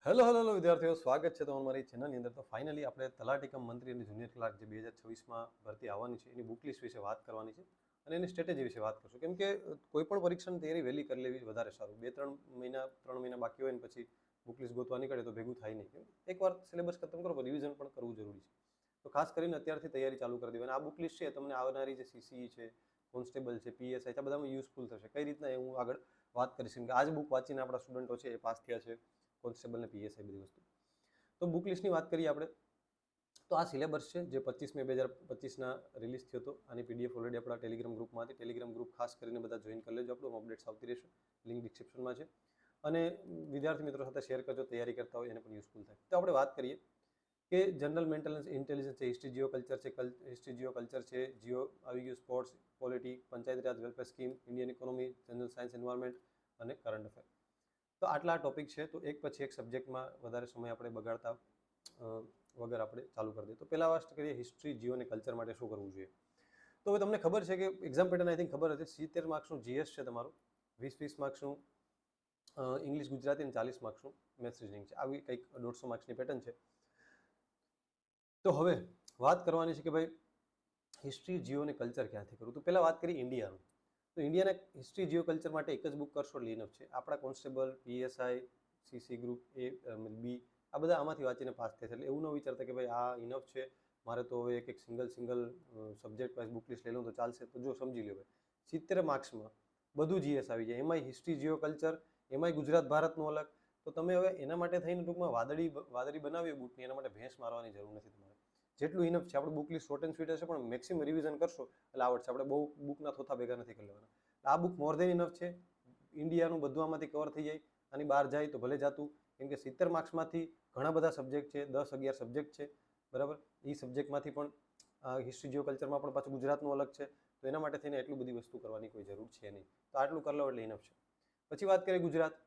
Hello વિદ્યાર્થીઓ, સ્વાગત છે તમારું મારી ચેનલની અંદર. તો ફાઇનલી આપણે તલાટી કમ મંત્રી અને જુનિયર ક્લાર્ક જે 2026માં ભરતી આવવાની છે એની બુક લિસ્ટ વિશે વાત કરવાની છે અને એની સ્ટ્રેટેજી વિશે વાત કરશું. કેમ કે કોઈ પણ પરીક્ષાની તૈયારી વહેલી કરી લેવી વધારે સારું. 3 મહિના બાકી હોય ને પછી બુક લિસ્ટ ગોતવા નીકળે તો ભેગું થાય નહીં. એકવાર સિલેબસ ખતમ કરો રિવિઝન પણ કરવું જરૂરી છે. તો ખાસ કરીને અત્યારથી તૈયારી ચાલુ કરી દેવાની. આ બુક લિસ્ટ છે તમને આવનારી જે સીસીઈ છે, કોન્સ્ટેબલ છે, પીએસઆઈ છે, આ બધામાં યુઝફુલ થશે. કઈ રીતના એ હું આગળ વાત કરીશ. કેમ કે આ જ બુક વાંચીને આપણા સ્ટુડન્ટો છે એ પાસ થયા છે, કોન્સ્ટેબલ ને પીએસઆઈ બધી વસ્તુ. તો બુક લિસ્ટની વાત કરીએ આપણે. તો આ સિલેબસ છે જે 25 મે 2025ના રિલીઝ થયો હતો. આની પીડીએફ ઓલરેડી આપણા ટેલિગ્રામ ગ્રુપમાં હતી. ટેલિગ્રામ ગ્રુપ ખાસ કરીને બધા જોઈન કરી લેજો. આપણું અપડેટ્સ આવતી રહેશે. લિંક ડિસ્ક્રિપ્શનમાં છે. અને વિદ્યાર્થી મિત્રો સાથે શેર કરજો, તૈયારી કરતા હોય એને પણ યુઝફુલ થાય. તો આપણે વાત કરીએ કે જનરલ મેન્ટલ ઇન્ટેલિજન્સ છે, હિસ્ટ્રી જીઓ કલ્ચર છે, જીઓ આવી ગયું, sports, polity, panchayati raj welfare scheme, Indian economy, general science, environment અને કરંટ અફેર. તો આટલા ટોપિક છે. તો એક પછી એક સબ્જેક્ટમાં વધારે સમય આપણે બગાડતા વગર આપણે ચાલુ કરી દઈએ. તો પહેલા વાત કરીએ હિસ્ટ્રી, જીઓ અને કલ્ચર માટે શું કરવું જોઈએ. તો હવે તમને ખબર છે કે એક્ઝામ પેટર્ન આઈ થિંક ખબર હતી. 70 માર્ક્સનું જીએસ છે તમારું, 20 માર્ક્સનું ઇંગ્લિશ ગુજરાતી અને 40 માર્ક્સનું મેથ્સ રીઝનિંગ છે. આવી કંઈક 150 માર્ક્સની પેટર્ન છે. તો હવે વાત કરવાની છે કે ભાઈ હિસ્ટ્રી, જીઓ અને કલ્ચર ક્યાંથી કરવું. તો પહેલાં વાત કરીએ ઇન્ડિયાનું. તો ઇન્ડિયાના હિસ્ટ્રી, જીઓ કલ્ચર માટે એક જ બુક કરશો એટલે ઇનફ છે. આપણા કોન્સ્ટેબલ, પીએસઆઈ, સીસી ગ્રુપ, બી, આ બધા આમાંથી વાંચીને પાસ થયા છે. એટલે એવું ન વિચારતા કે ભાઈ આ ઇનફ છે, મારે તો હવે એક single subject wise book list લઈ લઉં તો ચાલશે. તો જો સમજી લો ભાઈ, 70 માર્ક્સમાં બધું જીએસ આવી જાય. એમાંય હિસ્ટ્રી, જીઓ કલ્ચર, એમાંય ગુજરાત ભારતનું અલગ. તો તમે હવે એના માટે થઈને ટૂંકમાં વાદળી બનાવી બુકની, એના માટે ભેંસ મારવાની જરૂર નથી તમારે. જેટલું ઇનફ છે. આપણે book list short and sweet હશે પણ મેક્સિમમ રિવિઝન કરશો એટલે આવડશે. આપણે બહુ બુકના થોથા ભેગા નથી કરી લેવાના. આ બુક મોર દેન ઇનફ છે. ઇન્ડિયાનું બધું આમાંથી કવર થઈ જાય. આની બહાર જાય તો ભલે જાતું. કેમ કે 70 માર્ક્સમાંથી ઘણા બધા સબ્જેક્ટ છે, 10-11 સબ્જેક્ટ છે, બરાબર. એ સબ્જેક્ટમાંથી પણ હિસ્ટ્રી, જીઓ કલ્ચરમાં પણ પાછું ગુજરાતનું અલગ છે. તો એના માટે થઈને એટલું બધી વસ્તુ કરવાની કોઈ જરૂર છે નહીં. તો આટલું કરી લો એટલે ઇનફ છે. પછી વાત કરીએ ગુજરાત.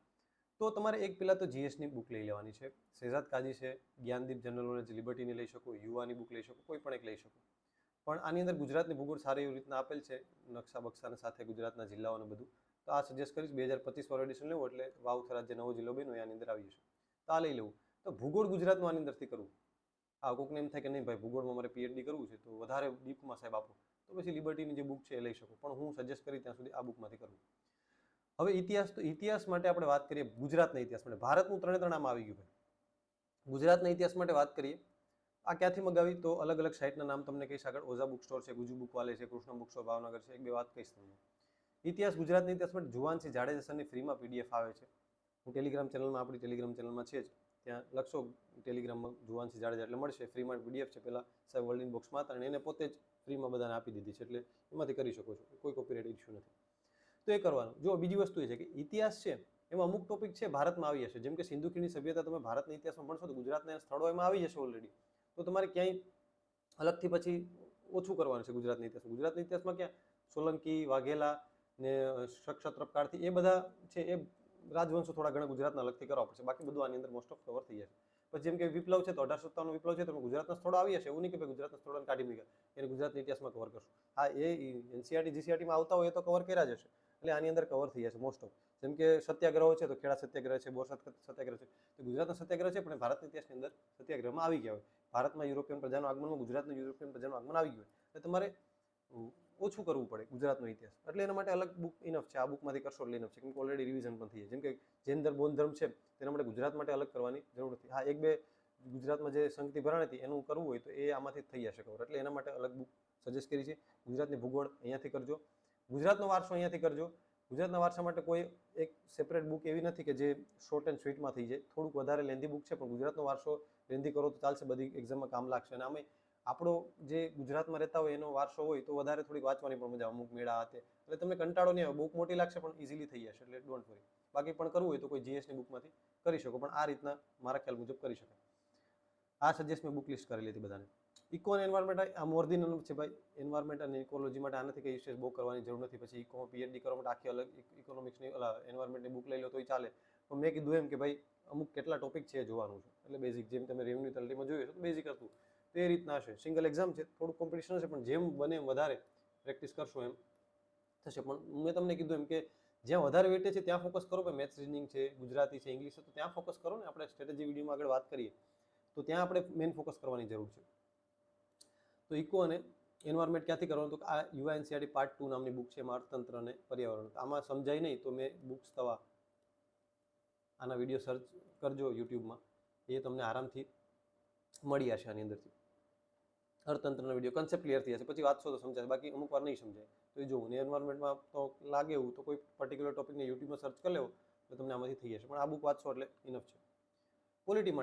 તો તમારે એક પહેલાં તો જીએસની બુક લઈ લેવાની છે. શહેજાદ કાજી છે, જ્ઞાનદીપ જનરલ નોલેજ, લિબર્ટીની લઈ શકો, યુવાની બુક લઈ શકો, કોઈ પણ એક લઈ શકો. પણ આની અંદર ગુજરાતની ભૂગોળ સારી એવી રીતના આપેલ છે, નકશા બક્ષાને સાથે ગુજરાતના જિલ્લાઓને બધું. તો આ સજેસ્ટ કરીશ. 2025 વાળું એડિશન લેવું એટલે વાવ-થરાદ જે નવો જિલ્લો બન્યો આની અંદર આવી જશે. તો આ લઈ લેવું. તો ભૂગોળ ગુજરાતનું આની અંદરથી કરવું. આ કોકને એમ થાય કે નહીં ભાઈ ભૂગોળમાં મારે પીએચડી કરવું છે તો વધારે ડીપમાં સાહેબ આપો, તો પછી લિબર્ટીની જે બુક છે એ લઈ શકો. પણ હું સજેસ્ટ કરી ત્યાં સુધી આ બુકમાંથી કરવું. હવે ઇતિહાસ. તો ઇતિહાસ માટે આપણે વાત કરીએ. ગુજરાતના ઇતિહાસ માટે ભારતનું 3 આમ આવી ગયું ભાઈ. ગુજરાતના ઇતિહાસ માટે વાત કરીએ. આ ક્યાંથી મગાવી તો અલગ અલગ સાઇટના નામ તમને કહીશ આગળ. ઓઝા બુક સ્ટોર છે, ગુજુ બુકવાલે છે, કૃષ્ણ બુક સ્ટોર ભાવનગર છે. એક બે વાત કહીશ તમને. ઇતિહાસ, ગુજરાતના ઇતિહાસ માટે જુવાનસિંહ જાડેજા સરની ફ્રીમાં પીડીએફ આવે છે. હું ટેલિગ્રામ ચેનલમાં, આપણી ટેલિગ્રામ ચેનલમાં છે જ, ત્યાં લખશો ટેલિગ્રામમાં જુવાનસિંહ જાડેજા એટલે મળશે. ફ્રીમાં પીડીએફ છે. પહેલાં સાહેબ વર્લ્ડ ઇનબોક્સમાં હતા અને એને પોતે જ ફ્રીમાં બધાને આપી દીધી છે. એટલે એમાંથી કરી શકો છો. કોઈ કોપીરાઇટ ઇશ્યુ નથી. તો એ કરવાનું. જો બીજી વસ્તુ એ છે કે ઇતિહાસ છે એમાં અમુક ટોપિક છે ભારતમાં આવી જશે. જેમ કે સિંધુ ખીણની સભ્યતા તમે ભારતના ઇતિહાસમાં ભણશો તો ગુજરાતના સ્થળો એમાં આવી જશે ઓલરેડી. તો તમારે ક્યાંય અલગથી પછી ઓછું કરવાનું છે ગુજરાતના ઇતિહાસમાં. ગુજરાતના ઇતિહાસમાં ક્યાં સોલંકી, વાઘેલા ને ક્ષત્રપકાળથી એ બધા છે એ રાજવંશો થોડા ઘણા ગુજરાતના અલગથી કરવા પડશે. બાકી બધું આની અંદર મોસ્ટ ઓફ કવર થઈ જશે. પછી જેમ કે વિપ્લવ છે તો 1857નો વિપ્લવ છે તો ગુજરાતના સ્થળો આવી જશે. એવું નહીં કે ભાઈ ગુજરાતના સ્થળોને કાઢી મૂક્યા, એને ગુજરાતના ઇતિહાસમાં કવર કરશું. હા, એ એનસીઆરટી જીસીઆરટીમાં આવતા હોય એ તો કવર કર્યા જ હશે. એટલે આની અંદર કવર થઈ જશે મોસ્ટ ઓફ. જેમ કે સત્યાગ્રહો છે તો ખેડા સત્યાગ્રહ છે, બોરસદ સત્યાગ્રહ છે. તો ગુજરાતના સત્યાગ્રહ છે પણ ભારતના ઇતિહાસની અંદર સત્યાગ્રહમાં આવી ગયા હોય. ભારતમાં યુરોપિયન પ્રજાનું આગમનમાં ગુજરાતનું યુરોપિયન પ્રજાનું આગમન આવી ગયું હોય એટલે તમારે ઓછું કરવું પડે ગુજરાતનો ઇતિહાસ. એટલે એના માટે અલગ બુક ઇનફ છે. આ બુકમાંથી કરશો એટલે ઇનફ છે. કેમ કે ઓલરેડી રિવિઝન પણ થઈ જાય. જેમ કે જૈન ધર્મ, બૌદ્ધ ધર્મ છે તેના માટે ગુજરાત માટે અલગ કરવાની જરૂર નથી. હા, એક બે ગુજરાતમાં જે સંગતિ ભરાણી હતી એનું કરવું હોય તો એ આમાંથી થઈ જશે કવર. એટલે એના માટે અલગ બુક સજેસ્ટ કરી છે. ગુજરાતની ભૂગોળ અહીંયાથી કરજો. ગુજરાતનો વારસો અહીંયાથી કરજો. ગુજરાતના વારસા માટે કોઈ એક સેપરેટ બુક એવી નથી કે જે શોર્ટ એન્ડ સ્વીટમાં થઈ જાય. થોડુંક વધારે લેન્ધી બુક છે પણ ગુજરાતનો વારસો લેન્ધી કરો તો ચાલશે, બધી એક્ઝામમાં કામ લાગશે. અને આમે આપણો જે ગુજરાતમાં રહેતા હોય એનો વારસો હોય તો વધારે થોડીક વાંચવાની પણ મજા, અમુક મેળા હાથે. એટલે તમને કંટાળો નહીં આવે. બુક મોટી લાગશે પણ ઇઝીલી થઈ જશે. એટલે ડોન્ટ વરી. બાકી પણ કરવું હોય તો કોઈ જીએસની બુકમાંથી કરી શકો. પણ આ રીતના મારા ખ્યાલ મુજબ કરી શકાય. આ સજેસ્ટ મેં બુક લિસ્ટ કરેલી હતી બધાને. ઇકો અને એન્વાયરમેન્ટ આ મોર દેન ઇનફ છે ભાઈ. એન્વાયરમેન્ટ અને ઇકોલોજી માટે આનાથી કંઈ ઇશ્યુઝ બહુ કરવાની જરૂર નથી. પછી ઇકો પીએચડી કરવા માટે આખી અલગ ઇકોનોમિક્સની એન્વાયરમેન્ટની બુક લઈ લો તોય ચાલે. પણ મેં કીધું એમ કે ભાઈ અમુક કેટલા ટોપિક છે જોવાનું છે. એટલે બેઝિક જેમ તમે રેવન્યુ તલટીમાં જોયું છે તો બેઝિક હતું તો એ રીતના હશે. સિંગલ એક્ઝામ છે, થોડુંક કોમ્પિટિશન હશે પણ જેમ બને એમ વધારે પ્રેક્ટિસ કરશો એમ થશે. પણ મેં તમને કીધું એમ કે જ્યાં વધારે વેટે છે ત્યાં ફોકસ કરો. ભાઈ મેથ્સ, રીઝનિંગ છે, ગુજરાતી છે, ઇંગ્લિશ છે, તો ત્યાં ફોકસ કરો ને. આપણે સ્ટ્રેટેજી વિડીયોમાં આગળ વાત કરીએ તો ત્યાં આપણે મેઇન ફોકસ કરવાની જરૂર છે. તો ઇકો અને એન્વાયરમેન્ટ ક્યાંથી કરવાનું? તો આ યુવા એનસીઆરટી પાર્ટ 2 નામની બુક છે, એમાં અર્થતંત્ર અને પર્યાવરણ. આમાં સમજાય નહીં તો મેં બુક્સ તવા આના વિડીયો સર્ચ કરજો યુટ્યુબમાં, એ તમને આરામથી મળી જશે. આની અંદરથી અર્થતંત્રના વિડીયો કન્સેપ્ટ ક્લિયર થઈ જશે, પછી વાંચશો તો સમજાય, બાકી અમુક વાર નહીં સમજાય. તો એ જોવું ને. એન્વાયરમેન્ટમાં તો લાગે એવું તો કોઈ પર્ટિક્યુલર ટોપિકને યુટ્યુબમાં સર્ચ કરી લેવો તો તમને આમાંથી થઈ જશે, પણ આ બુક વાંચશો એટલે ઇનફ છે. પોલિટી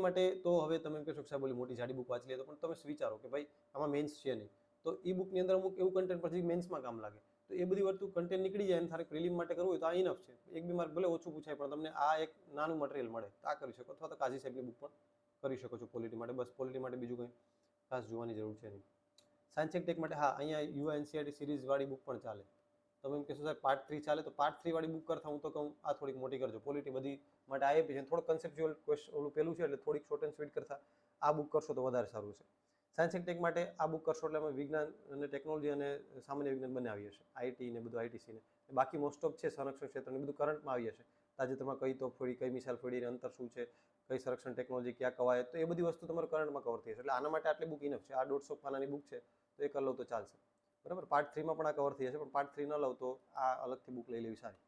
માટે તો હવે તમે એમ કહેશો કે સાહેબ બોલી મોટી જાડી બુક વાંચી લે, તો પણ તમે વિચારો કે ભાઈ આમાં મેન્સ છે નહીં, તો એ બુકની અંદર અમુક એવું કન્ટેન્ટ પછી મેન્સમાં કામ લાગે, તો એ બધી વસ્તુ કન્ટેન્ટ નીકળી જાય અને તારે પ્રિલિમ માટે કરવું હોય તો આ ઇનફ છે. 1-2 માર્ક ભલે ઓછું પૂછાય પણ તમને આ એક નાનું મટીરિયલ મળે તો આ કરી શકો. અથવા તો કાઝી સાહેબની બુક પણ કરી શકો છો પોલિટી માટે. બસ પોલિટી માટે બીજું કંઈ ખાસ જોવાની જરૂર છે નહીં. સાયન્સ એન્ડ ટેક માટે હા, અહીંયા યુવા એનસીઆરટી સિરીઝવાળી બુક પણ ચાલે. તમે એમ કહેશો સાહેબ પાર્ટ 3 ચાલે, તો પાર્ટ 3 વાળી બુક કરતા હું તો કહું આ થોડીક મોટી કરજો. પોલિટી બધી માટે આઈએપી છે, થોડું કન્સેપ્ચ્યુઅલ ક્વેશ્ચન ઓલું પેલું છે, એટલે થોડીક શોર્ટ એન્ડ સ્વીટ કરતા આ બુક કરશો તો વધારે સારું છે. સાયન્સ એન્ડ ટેક માટે આ બુક કરશો એટલે અમે વિજ્ઞાન અને ટેકનોલોજી અને સામાન્ય વિજ્ઞાન બંને આવી હશે, આઈટી ને બધું આઈટીસી ને. બાકી મોસ્ટ ઓફ છે સંરક્ષણ ક્ષેત્ર ને બધું કરંટમાં આવી હશે. તાજેતરમાં કઈ તોપ ફોડી, કઈ મિસાઇલ ફોડી, અંતર શું છે, કઈ સંરક્ષણ ટેકનોલોજી, ક્યાં કવાયત, તો એ બધી વસ્તુ તમારે કરંટમાં કવર થઈ જશે. એટલે આના માટે આટલી બુક ઇનફ છે. આ 150 પાનાની બુક છે તો એ કરી લો તો ચાલશે, બરાબર. પાર્ટ 3માં પણ આ કવર થઈ જશે, પણ પાર્ટ 3 ન લો તો આ અલગથી બુક લઈ લેવી સારી.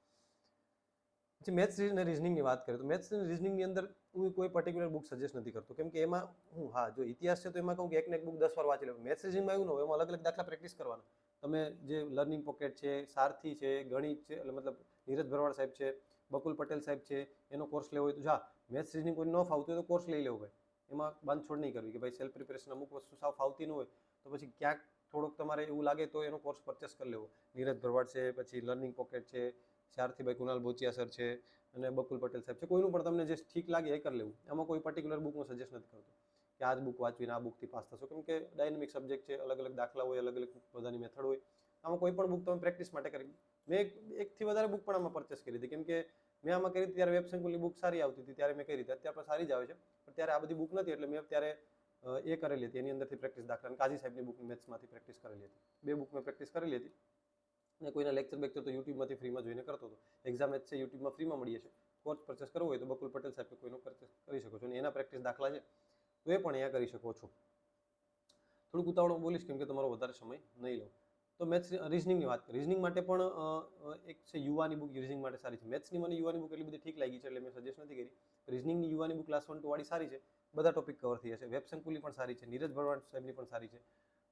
પછી મેથ્સ અને રિઝનિંગની વાત કરીએ તો મેથ્સ અને રિઝનિંગની અંદર હું કોઈ પર્ટિક્યુલર બુક સજેસ્ટ નથી કરતો, કેમ કે એમાં હું હા જો ઇતિહાસ છે તો એમાં કહું કે એકને એક બુક 10 વાર વાંચી લેવું. મેથ્સ રિઝનિંગમાં એવું ન હોય, એમાં અલગ અલગ દાખલા પ્રેક્ટિસ કરવાના. તમે જે લર્નિંગ પોકેટ છે, સારથી છે, ગણિત છે, એટલે મતલબ નીરજ ભરવાડ સાહેબ છે, બકુલ પટેલ સાહેબ છે, એનો કોર્સ લેવો હોય તો જા. મેથ્સ રિઝનિંગ કોઈ ન ફાવતું હોય તો કોર્સ લઈ લેવો ભાઈ. એમાં બાંધછોડ નહીં કરવી કે ભાઈ સેલ્ફ પ્રિપેરેશન અમુક વસ્તુ સાવ ફાવતી ન હોય તો પછી ક્યાંક થોડોક તમારે એવું લાગે તો એનો કોર્સ પરચેસ કરી લેવો. નીરજ ભરવાડ છે, પછી લર્નિંગ પોકેટ છે, સારથી ભાઈ કુણાલ બોચિયા સર છે અને બકુલ પટેલ સાહેબ છે. કોઈનું પણ તમને જે ઠીક લાગે એ કરી લેવું. આમાં કોઈ પર્ટિક્યુલર બુક હું સજેસ્ટ નથી કરતો કે આ જ બુક વાંચવીને આ બુકથી પાસ થશો, કેમ કે ડાયનેમિક સબ્જેક્ટ છે, અલગ અલગ દાખલા હોય, અલગ અલગ બધાની મેથડ હોય. આમાં કોઈ પણ બુક તમે પ્રેક્ટિસ માટે કરી. મેં એકથી વધારે બુક પણ આમાં પરચેસ કરી હતી, કેમ કે મેં આમાં કરી ત્યારે વેબ સંકુલની બુક સારી આવતી હતી ત્યારે મેં કરી હતી. અત્યારે પણ સારી જ આવે છે, પણ ત્યારે આ બધી બુક નથી એટલે મેં ત્યારે એ કરેલી હતી. એની અંદરથી પ્રેક્ટિસ દાખલા કાઝી સાહેબની બુક મેથ્સમાંથી પ્રેક્ટિસ કરેલી હતી. 2 બુક મેં પ્રેક્ટિસ કરેલી હતી. અને કોઈના લેક્ચર તો યુટ્યુબમાંથી ફ્રીમાં જોઈને કરતો હતો. એક્ઝામ છે યુટ્યુબમાં ફ્રીમાં મળી જશે. કોર્સ પરચેસ કરવો હોય તો બકુલ પટેલ સાહેબ કોઈનો પરચેસ કરી શકો છો, અને એના પ્રેક્ટિસ દાખલા છે તો એ પણ અહીંયા કરી શકો છો. થોડુંક ઉતાવળમાં બોલીશ કેમ કે તમારો વધારે સમય નહીં લો. તો મેથ્સ રિઝનિંગની વાત કરીએ. રિઝનિંગ માટે પણ એક છે યુવાની બુક, રિઝનિંગ માટે સારી છે. મેથ્સની મને યુવાની બુક એટલી બધી ઠીક લાગી છે એટલે મેં સજેસ્ટ નથી કરી. રિઝનિંગની યુવાની બુક ક્લાસ 1-2 વાળી સારી છે, બધા ટોપિક કવર થઈ જશે. વેબ સંકુલની પણ સારી છે, નીરજ ભરવાડ સાહેબની પણ સારી છે,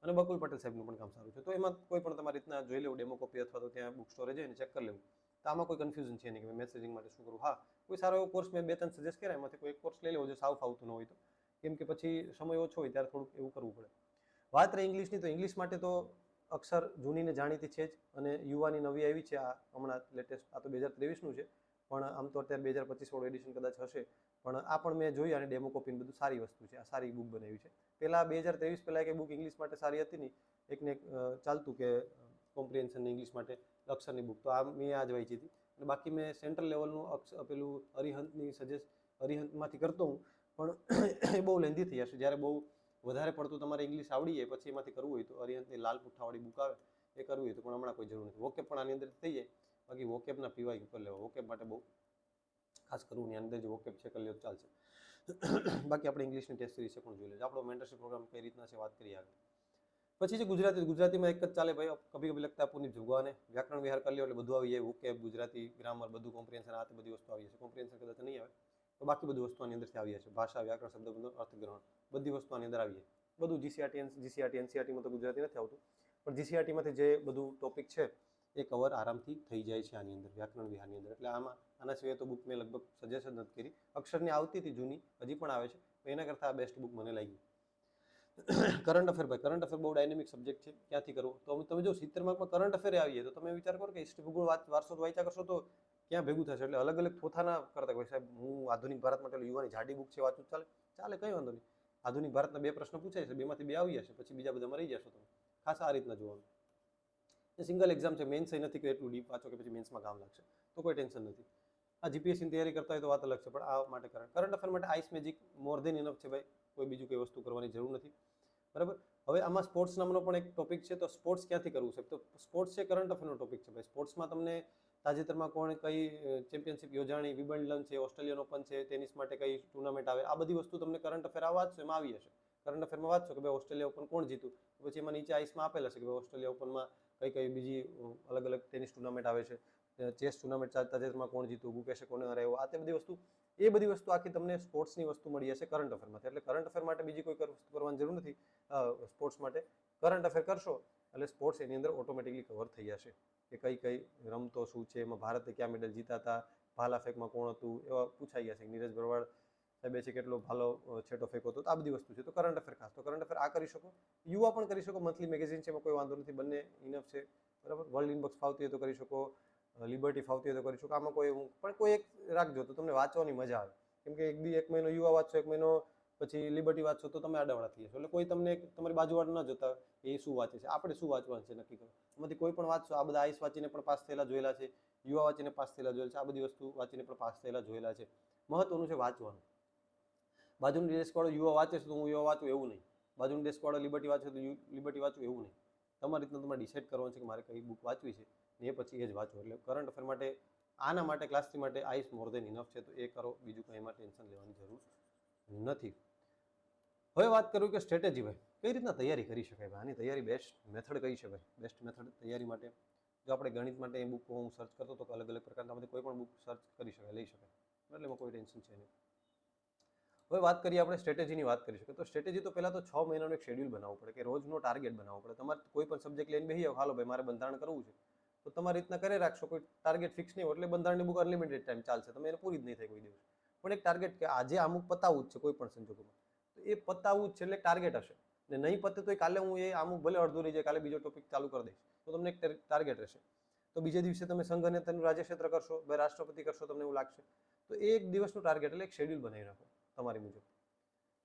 અને બકુલ પટેલ સાહેબનું પણ કામ સારું છે. તો એમાં કોઈ પણ તમારી રીતના જોઈ લેવું ડેમો કોપી, અથવા તો ત્યાં બુક સ્ટોરે જઈને ચેક કરી લેવું. તો આમાં કોઈ કન્ફ્યુઝન છે નહીં કે મેથ્સ રીડિંગ માટે શું કરવું. હા, કોઈ સારો એવો કોર્સ મેં 2-3 સજેસ્ટ કર્યા, એમાંથી કોઈ એક કોર્સ લઈ લેવો જો સાવ ફાવતું ન હોય તો, કેમ કે પછી સમય ઓછો હોય ત્યારે થોડુંક એવું કરવું પડે. વાત રહી ઇંગ્લિશની, તો ઇંગ્લિશ માટે તો અક્ષર જૂનીને જાણીતી છે જ, અને યુવાની નવી આવી છે આ હમણાં લેટેસ્ટ. આ તો 2023નું છે, પણ આમ તો અત્યારે 2025 વાળું એડિશન કદાચ હશે. પણ આ પણ મેં જોઈ અને ડેમો કોપીને બધું સારી વસ્તુ છે. આ સારી બુક બનાવી છે. પહેલાં 2023 પહેલાં એક બુક ઇંગ્લિશ માટે સારી હતી નહીં, એકને એક ચાલતું કે કોમ્પ્રિહેન્શન ઇંગ્લિશ માટે અક્ષરની બુક, તો આ મેં આ જ વાંચી હતી. અને બાકી મેં સેન્ટ્રલ લેવલનું પેલું અરિહંતની અરિહંતમાંથી કરતો હું, પણ એ બહુ લેન્ધી થઈ જશે. જ્યારે બહુ વધારે પડતું તમારે ઇંગ્લિશ આવડી જાય પછી એમાંથી કરવું હોય તો અરિહંતની લાલ પુઠ્ઠાવાળી બુક આવે એ કરવી હોય તો, પણ હમણાં કોઈ જરૂર નથી. વોકેબ પણ આની અંદર થઈ જાય, બાકી વોકેબના પીવાય કરી લેવા. વોકેબ માટે બહુ ખાસ કરવું નહીં, અંદર જે વોકેબ છે કરી લો ચાલશે. બાકી આપણે ઇંગ્લિશની ટેસ્ટ સિરીઝ છે પણ જોઈ લેજો. આપણો મેન્ટરશિપ પ્રોગ્રામ કઈ રીતના છે વાત કરીએ આગળ. પછી છે ગુજરાતીમાં એક જ ચાલે ભાઈ, કભી કભી લગતા પુનિત જુગાને. વ્યાકરણ વિહાર કરી લો એટલે બધું આવી જાય. વોકેબ, ગુજરાતી, ગ્રામર, બધું કોમ્પ્રિહેન્શન, આ બધી વસ્તુ આવી જશે. કોમ્પ્રિહેન્શન કદાચ નહીં આવે તો બાકી બધી વસ્તુ આની અંદરથી આવી જશે. ભાષા, વ્યાકરણ, શબ્દબંધો, અર્થગ્રહણ, બધી વસ્તુ આની અંદર આવી જાય. બધું જીસીઆરટી એનસીઆરટીમાં તો ગુજરાતી નથી આવતું, પણ જીસીઆરટીમાંથી જે બધું ટોપિક છે એ કવર આરામથી થઈ જાય છે આની અંદર, વ્યાકરણ વિહારની અંદર. એટલે આના સિવાય તો બુક મેં લગભગ સજેસ્ટ જ નથી કરી. અક્ષરની આવતી હતી જૂની, હજી પણ આવે છે, એના કરતાં આ બેસ્ટ બુક મને લાગી. કરંટ અફેર ભાઈ, કરંટ અફેર બહુ ડાયનેમિક સબ્જેક્ટ છે. ક્યાંથી કરવું તો તમે જો 70 માર્કમાં કરંટ અફેર આવીએ તો તમે વિચાર કરો કે હિસ્ટ્રી, ભૂગોળ, વારસો વાંચ્યા કરશો તો ક્યાં ભેગું થશે. એટલે અલગ અલગ થોથાના કરતા હોય સાહેબ હું આધુનિક ભારત માટે યુવાની જાડી બુક છે વાંચું ચાલે કંઈ વાંધો નહીં. આધુનિક ભારતના 2 પ્રશ્ન પૂછાય છે, 2માંથી 2 આવી જશે, પછી બીજા બધા મરી જશો તમે. ખાસ આ રીતના જોવાનું. એ સિંગલ એક્ઝામ છે, મેન્સ નથી કે એટલું ડીપ વાંચો કે પછી મેન્સમાં કામ લાગશે, તો કોઈ ટેન્શન નથી. આ જીપીએસસીની તૈયારી કરતા હોય તો વાત અલગ છે, પણ આ માટે કરંટ અફેર માટે ice magic more than enough છે ભાઈ. કોઈ બીજું કોઈ વસ્તુ કરવાની જરૂર નથી, બરાબર. હવે આમાં સ્પોર્ટ્સ નામનો પણ એક ટોપિક છે, તો સ્પોર્ટ્સ ક્યાંથી કરવું છે? તો સ્પોર્ટ્સ છે કરંટ અફેરનો ટોપિક છે ભાઈ. સ્પોર્ટ્સમાં તમને તાજેતરમાં કોણ કઈ ચેમ્પિયનશિપ યોજાણી, વિમ્બલ્ડન છે, ઓસ્ટ્રેલિયન ઓપન છે, ટેનિસ માટે કઈ ટુર્નામેન્ટ આવે, આ બધી વસ્તુ તમને કરંટ અફેર આ વાંચશો એમાં આવી હશે. કરંટ અફેરમાં વાંચશો કે ભાઈ ઓસ્ટ્રેલિયા ઓપન કોણ જીતું, પછી એમાં નીચે આઈસમાં આપેલ હશે કે ભાઈ ઓસ્ટ્રેલિયા ઓપનમાં કઈ કઈ બીજી અલગ અલગ ટેનિસ ટુર્નામેન્ટ આવે છે, ચેસ ટુર્નામેન્ટ તાજેતરમાં કોણ જીતું, ગુકેશે કોને હરાવ્યો, આ તે બધી વસ્તુ આખી તમને સ્પોર્ટ્સની વસ્તુ મળી હશે કરંટ અફેરમાંથી. એટલે કરંટ અફેર માટે બીજી કોઈ વસ્તુ કરવાની જરૂર નથી. સ્પોર્ટ્સ માટે કરંટ અફેર કરશો એટલે સ્પોર્ટ્સ એની અંદર ઓટોમેટિકલી કવર થઈ જશે કે કઈ કઈ રમતો શું છે, એમાં ભારતે ક્યાં મેડલ જીતા હતા, ભાલા ફેંકમાં કોણ હતું, એવા પૂછાઈ ગયા છે. નીરજ બરવાડ સાહેબે છે કેટલો ભાલો છેટો ફેંકો હતો, આ બધી વસ્તુ છે. તો કરંટ અફેર ખાસ તો કરંટ અફેર આ કરી શકો. યુવા પણ કરી શકો, મંથલી મેગેઝિન છે એમાં કોઈ વાંધો નથી, બંને ઇનફ છે, બરાબર. વર્લ્ડ ઇનબોક્સ ફાવતી હોય તો કરી શકો, લિબર્ટી ફાવતી હોય તો કરી શકો. આમાં કોઈ એક રાખજો તો તમને વાંચવાની મજા આવે. કેમ કે એક મહિનો યુવા વાંચશો, એક મહિનો પછી લિબર્ટી વાંચશો તો તમે આડાવડા થઈ જશો. એટલે કોઈ તમને તમારી બાજુવાળા ન જોતા એ શું વાંચે છે, આપણે શું વાંચવાનું છે નક્કી કરો. એમાંથી કોઈ પણ વાંચશો, આ બધા આઈસ વાંચીને પણ પાસ થયેલા જોયેલા છે, યુવા વાંચીને પાસ થયેલા જોયેલા છે, આ બધી વસ્તુ વાંચીને પણ પાસ થયેલા જોયેલા છે. મહત્વનું છે વાંચવાનું. બાજુનો ડેસ્કવાળો યુવા વાંચે છે તો હું યુવા વાંચું એવું નહીં, બાજુનો ડેસ્કવાળો લિબર્ટી વાંચે તો લિબર્ટી વાંચું એવું નહીં. તમારી રીતના તમારે ડિસાઇડ કરવાનું છે કે મારે કઈ બુક વાંચવી છે ને એ પછી એ જ વાંચવું. એટલે કરંટ અફેર માટે આના માટે ક્લાસ 3 માટે આઈસ મોર દેન ઇનફ છે, તો એ કરો, બીજું કંઈ એમાં ટેન્શન લેવાની જરૂર નથી. હવે વાત કરું કે સ્ટ્રેટેજી ભાઈ કઈ રીતના તૈયારી કરી શકાય. ભાઈ આની તૈયારી બેસ્ટ મેથડ કઈ છે ભાઈ? બેસ્ટ મેથડ તૈયારી માટે જો આપણે ગણિત માટે એ બુક હું સર્ચ કરતો હતો, અલગ અલગ પ્રકારના કોઈ પણ બુક સર્ચ કરી શકાય, લઈ શકાય, એટલે એમાં કોઈ ટેન્શન છે નહીં. હવે વાત કરીએ આપણે સ્ટ્રેટેજીની વાત કરી શકીએ. તો સ્ટ્રેટેજી તો પહેલાં તો 6 મહિનાનું એક શેડ્યુલ બનાવવું પડે કે રોજનો ટાર્ગેટ બનાવવો પડે. તમારે કોઈ પણ સબ્જેક્ટ લઈને બેસી જાઓ, હાલો ભાઈ મારે બંધારણ કરવું છે, તો તમારી રીતના કરી રાખશો, કોઈ ટાર્ગેટ ફિક્સ નહીં હોય એટલે બંધારણની બુક અનલિમિટેડ ટાઈમ ચાલશે, તમે એને પૂરી જ નહીં થાય કોઈ દિવસ. પણ એક ટાર્ગેટ કે આજે અમુક પતાવવું જ છે કોઈ પણ સંજોગોમાં, તો એ પતાવવું જ છે એટલે ટાર્ગેટ હશે. ને નહીં પતે તો કાલે હું એ અમુક ભલે અડધું રહી જાય, કાલે બીજો ટોપિક ચાલુ કરી દઈશ, તો તમને એક ટાર્ગેટ રહેશે. તો બીજે દિવસે તમે સંઘ અને તેનું રાજ્યક્ષેત્ર કરશો, ભાઈ રાષ્ટ્રપતિ કરશો, તમને એવું લાગશે. તો એ એક દિવસનું ટાર્ગેટ એટલે એક શેડ્યુલ બનાવી રાખો તમારી મુજબ.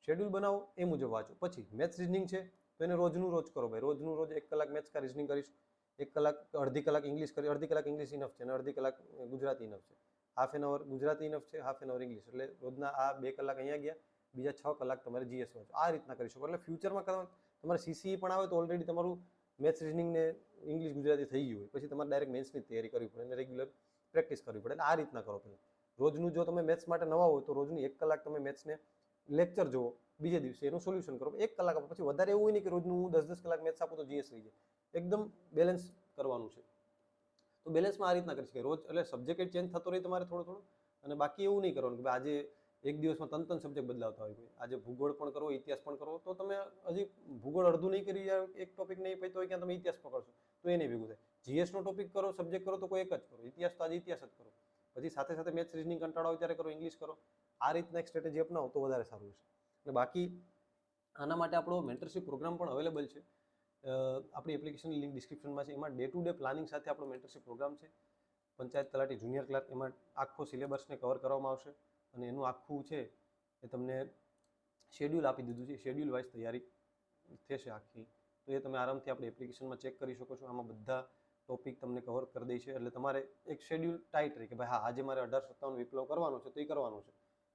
શેડ્યુલ બનાવો, એ મુજબ વાંચો. પછી મેથ્સ રીઝનિંગ છે તો એને રોજનું રોજ કરો ભાઈ. રોજનું રોજ 1 કલાક મેથ્સ કા રીઝનિંગ કરીશ, 1 કલાક, અડધી કલાક ઇંગ્લિશ કરી, અડધી કલાક ઇંગ્લિશ ઇનફ છે અને અડધી કલાક ગુજરાતી ઇનફ છે. Half an hour Gujarati enough છે, હાફ એન અવર ઇંગ્લિશ. એટલે રોજના આ 2 કલાક અહીંયા ગયા, બીજા 6 કલાક તમારે જીએસ વાંચો. આ રીતના કરી શકો. એટલે ફ્યુચરમાં તમારે સીસીઈ પણ આવે તો ઓલરેડી તમારું મેથ્સ રીઝનિંગ ને ઇંગ્લિશ ગુજરાતી થઈ ગયું હોય, પછી તમારે ડાયરેક્ટ મેથ્સની તૈયારી કરવી પડે અને રેગ્યુલર પ્રેક્ટિસ કરવી પડે. એટલે આ રીતના કરો પહેલાં. રોજનું જો તમે મેથ્સ માટે નવા હોય તો રોજની 1 કલાક તમે મેથ્સને લેક્ચર જુઓ, બીજે દિવસે એનું સોલ્યુશન કરો 1 કલાક આપો. પછી વધારે એવું હોય નહીં કે રોજનું હું 10-10 કલાક મેથ્સ આપું તો જીએસ રહી જાય. એકદમ બેલેન્સ કરવાનું છે. તો બેલેન્સમાં આ રીતના કરી શકાય. રોજ એટલે સબ્જેક્ટ ચેન્જ થતો રહે તમારે થોડો થોડો, અને બાકી એવું નહીં કરવાનું કે આજે એક દિવસમાં 3 સબ્જેક્ટ બદલાવતા હોય. આજે ભૂગોળ પણ કરો, ઇતિહાસ પણ કરો, તો તમે હજી ભૂગોળ અડધું નહીં કરી એક ટોપિક નહીં પતો હોય ક્યાં તમે ઇતિહાસ પકડશો તો એ નહીં ભેગું થાય. જીએસનો ટોપિક કરો, સબ્જેક્ટ કરો તો કોઈ એક જ કરો, ઇતિહાસ તો આજે ઇતિહાસ જ કરો, પછી સાથે સાથે મેથ્સ રીઝનિંગ કંટાળો હોય ત્યારે કરો, ઇંગ્લિશ કરો. આ રીતના એક સ્ટ્રેટેજી અપનાવો તો વધારે સારું છે. અને બાકી આના માટે આપણો મેન્ટરશિપ પ્રોગ્રામ પણ અવેલેબલ છે. આપણી એપ્લિકેશનની લિંક ડિસ્ક્રિપ્શનમાં છે. એમાં ડે ટુ ડે પ્લાનિંગ સાથે આપણો મેન્ટરશિપ પ્રોગ્રામ છે. પંચાયત તલાટી, જુનિયર ક્લાર્ક, એમાં આખો સિલેબસને કવર કરવામાં આવશે અને એનું આખું છે એ તમને શેડ્યુલ આપી દીધું છે. શેડ્યુલ વાઇઝ તૈયારી થશે આખી. તો એ તમે આરામથી આપણી એપ્લિકેશનમાં ચેક કરી શકો છો. આમાં બધા ટોપિક તમને કવર કરી દઈ છે. એટલે તમારે એક શેડ્યુલ ટાઈટ રહે કે ભાઈ હા આજે મારે 1857 વિપ્લવ કરવાનો છે તો એ કરવાનું છે.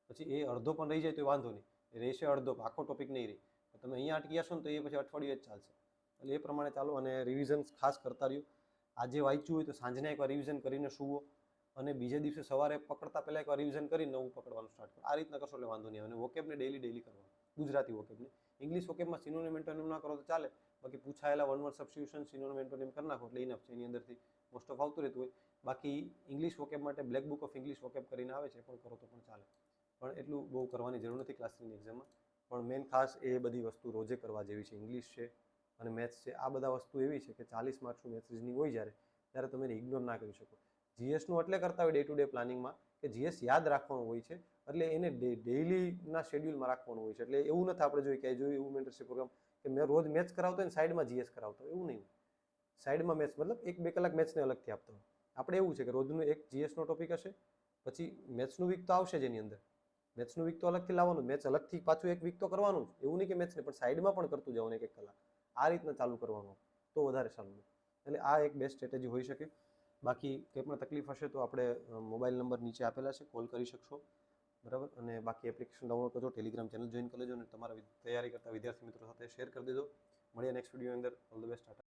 પછી એ અડધો પણ રહી જાય તો વાંધો નહીં, રહેશે અડધો, આખો ટોપિક નહીં રહે. તમે અહીંયા અટકી જશો ને તો એ પછી અઠવાડિયું જ ચાલશે. એટલે એ પ્રમાણે ચાલો. અને રિવિઝન ખાસ કરતા રહ્યો. આજે વાંચ્યું હોય તો સાંજના એકવાર રિવિઝન કરીને સૂવો અને બીજે દિવસે સવારે પકડતા પહેલાં એકવાર રિવિઝન કરીને નવું પકડવાનું સ્ટાર્ટ કરો. આ રીતના કરશો એટલે વાંધો નહીં આવે. અને વોકેબને ડેલી કરવાનું, ગુજરાતી વોકેબને. ઇંગ્લિશ વોકેબમાં સિનોનિમ એન્ટોનિમ ના કરો તો ચાલે, બાકી પૂછાયેલા one word substitution synonym antonym કરી નાખો એટલે ઇનફ છે. એની અંદરથી મોસ્ટ ઓફ આવતું રહેતું હોય. બાકી ઇંગ્લિશ વોકેબ માટે black book of English vocab કરીને આવે છે, પણ કરો તો પણ ચાલે. પણ એટલું બહુ કરવાની જરૂર નથી ક્લાસ 3ની એક્ઝામમાં. પણ મેઇન ખાસ એ બધી વસ્તુ રોજે કરવા જેવી છે. ઇંગ્લિશ છે અને મેથ્સ છે, આ બધા વસ્તુ એવી છે કે 40 માર્ક્સનું મેથ્સ રિઝનિંગ હોય ત્યારે તમે એને ઇગ્નોર ના કરી શકો. જીએસનું એટલે કરતા હોય ડે ટુ ડે પ્લાનિંગમાં કે જીએસ યાદ રાખવાનું હોય છે, એટલે એને ડેઇલીના શેડ્યુલમાં રાખવાનું હોય છે. એટલે એવું નથી આપણે જોઈએ કે જોયું એવું મેન્ટરશિપ પ્રોગ્રામ કે મેં રોજ મેથ્સ કરાવતો હોય ને સાઈડમાં જીએસ કરાવતો હોય, એવું નહીં. સાઈડમાં મેથ્સ મતલબ 1-2 કલાક મેથ્સને અલગથી આપતો હોય. આપણે એવું છે કે રોજનું એક જીએસનો ટોપિક હશે, પછી મેથ્સનું વીક તો આવશે જ એની અંદર. મેથ્સનું વીક તો અલગથી લાવવાનું, મેથ્સ અલગથી પાછું એક વીક તો કરવાનું જ. એવું નહીં કે મેથ્સને પણ સાઈડમાં પણ કરતું જવાનું 1 કલાક. આ રીતના ચાલુ કરવાનું તો વધારે સારું. એટલે આ એક બેસ્ટ સ્ટ્રેટેજી હોઈ શકે. બાકી કંઈ પણ તકલીફ હશે તો આપણે મોબાઈલ નંબર નીચે આપેલા છે, કોલ કરી શકશો, બરાબર. અને બાકી એપ્લિકેશન ડાઉનલોડ કરજો, ટેલિગ્રામ ચેનલ જોઈન કરી લેજો અને તમારા તૈયારી કરતા વિદ્યાર્થી મિત્રો સાથે શેર કરી દેજો. મળીએ નેક્સ્ટ વિડીયોની અંદર. All the best.